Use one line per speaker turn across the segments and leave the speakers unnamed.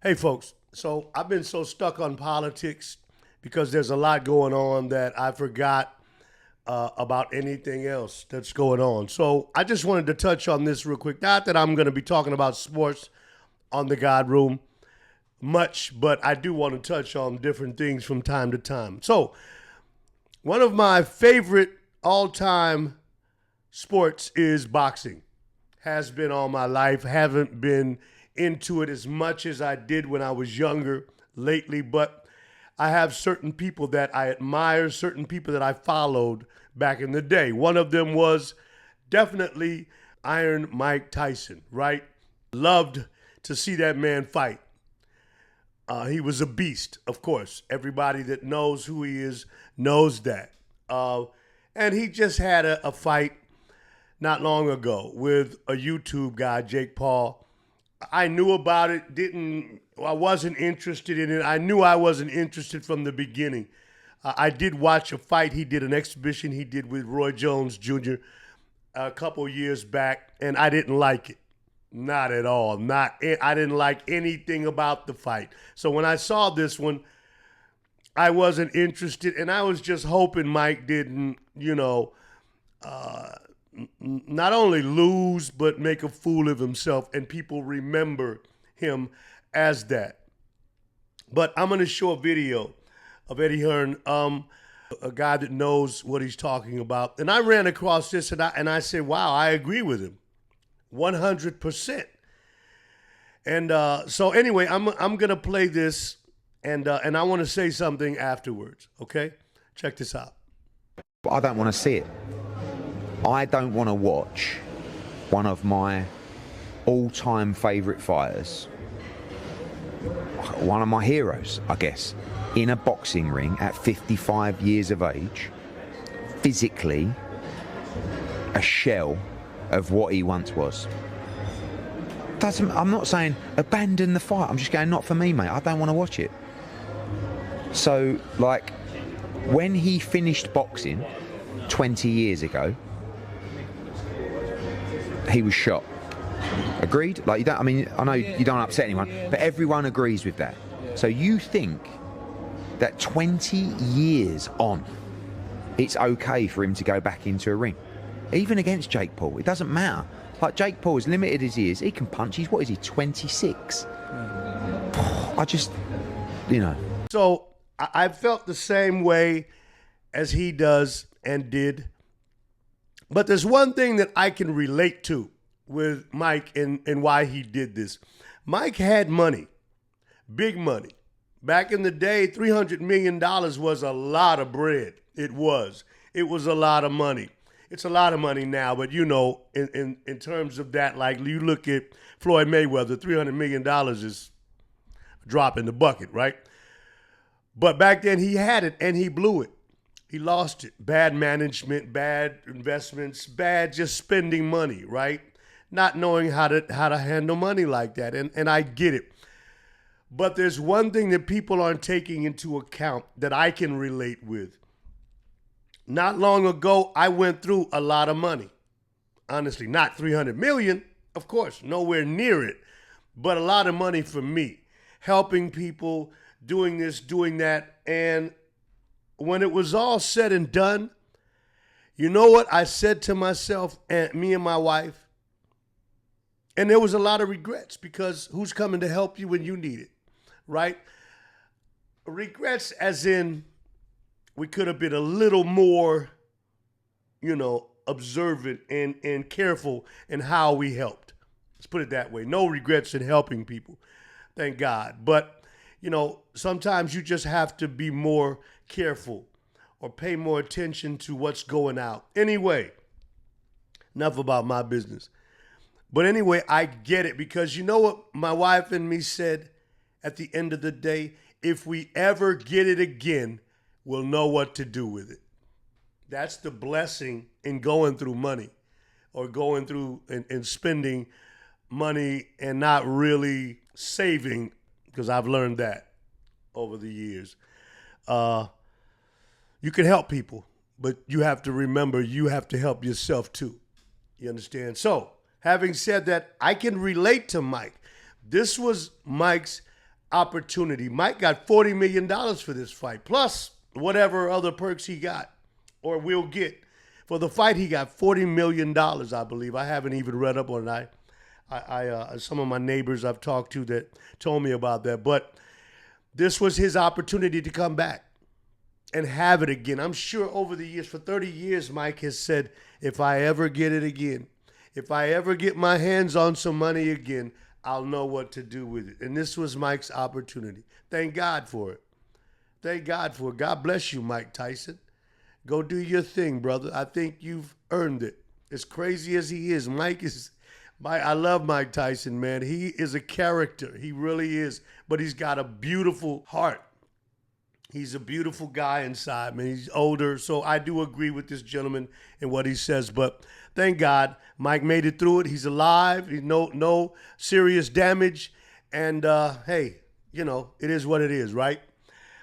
Hey, folks. So I've been so stuck on politics because there's a lot going on that I forgot about anything else that's going on. So I just wanted to touch on this real quick. Not that I'm going to be talking about sports on the God Room much, but I do want to touch on different things from time to time. So one of my favorite all-time sports is boxing. Has been all my life. Haven't been into it as much as I did when I was younger lately, but I have certain people that I admire, certain people that I followed back in the day. One of them was definitely Iron Mike Tyson, right? Loved to see that man fight. He was a beast, of course. Everybody that knows who he is knows that. And he just had a fight not long ago with a YouTube guy, Jake Paul. I knew about it, I wasn't interested in it. I knew I wasn't interested from the beginning. I did watch a fight he did, an exhibition he did with Roy Jones Jr. a couple years back, and I didn't like it. Not at all. I didn't like anything about the fight. So when I saw this one, I wasn't interested, and I was just hoping Mike didn't, not only lose, but make a fool of himself and people remember him as that. But I'm going to show a video of Eddie Hearn, a guy that knows what he's talking about. And I ran across this and I said, wow, I agree with him 100%. And so anyway, I'm going to play this and I want to say something afterwards. Okay? Check this out.
But I don't want to see it. I don't want to watch one of my all-time favourite fighters, one of my heroes, I guess, in a boxing ring at 55 years of age, physically a shell of what he once was. I'm not saying abandon the fight. I'm just going, not for me, mate. I don't want to watch it. So, like, when he finished boxing 20 years ago, he was shot. Agreed? Like, I know you don't upset anyone, but everyone agrees with that. So you think that 20 years on, it's okay for him to go back into a ring? Even against Jake Paul, it doesn't matter. Like, Jake Paul, as limited as he is, he can punch. What is he, 26? I just,
So I felt the same way as he does and did. But there's one thing that I can relate to with Mike and why he did this. Mike had money, big money. Back in the day, $300 million was a lot of bread. It was. It was a lot of money. It's a lot of money now, but in terms of that, like you look at Floyd Mayweather, $300 million is a drop in the bucket, right? But back then he had it and he blew it. He lost it. Bad management, bad investments, bad just spending money, right? Not knowing how to handle money like that. And I get it. But there's one thing that people aren't taking into account that I can relate with. Not long ago, I went through a lot of money. Honestly, not 300 million, of course, nowhere near it, but a lot of money for me. Helping people, doing this, doing that, and when it was all said and done, you know what I said to myself and me and my wife? And there was a lot of regrets because who's coming to help you when you need it, right? Regrets as in we could have been a little more, observant and careful in how we helped. Let's put it that way. No regrets in helping people, thank God. But, sometimes you just have to be more careful or pay more attention to what's going out. Anyway, enough about my business. But anyway, I get it because you know what my wife and me said at the end of the day? If we ever get it again, we'll know what to do with it. That's the blessing in going through money or going through and spending money and not really saving, because I've learned that over the years. You can help people, but you have to remember you have to help yourself too. You understand? So, having said that, I can relate to Mike. This was Mike's opportunity. Mike got $40 million for this fight, plus whatever other perks he got or will get. For the fight, he got $40 million, I believe. I haven't even read up on it. Some of my neighbors I've talked to that told me about that. But this was his opportunity to come back and have it again. I'm sure over the years, for 30 years, Mike has said, if I ever get it again, if I ever get my hands on some money again, I'll know what to do with it. And this was Mike's opportunity. Thank God for it. Thank God for it. God bless you, Mike Tyson. Go do your thing, brother. I think you've earned it. As crazy as he is, I love Mike Tyson, man. He is a character. He really is. But he's got a beautiful heart. He's a beautiful guy inside, man. He's older, so I do agree with this gentleman and what he says. But thank God, Mike made it through it. He's alive. He's no serious damage. And, hey, it is what it is, right?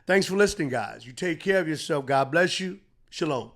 Thanks for listening, guys. You take care of yourself. God bless you. Shalom.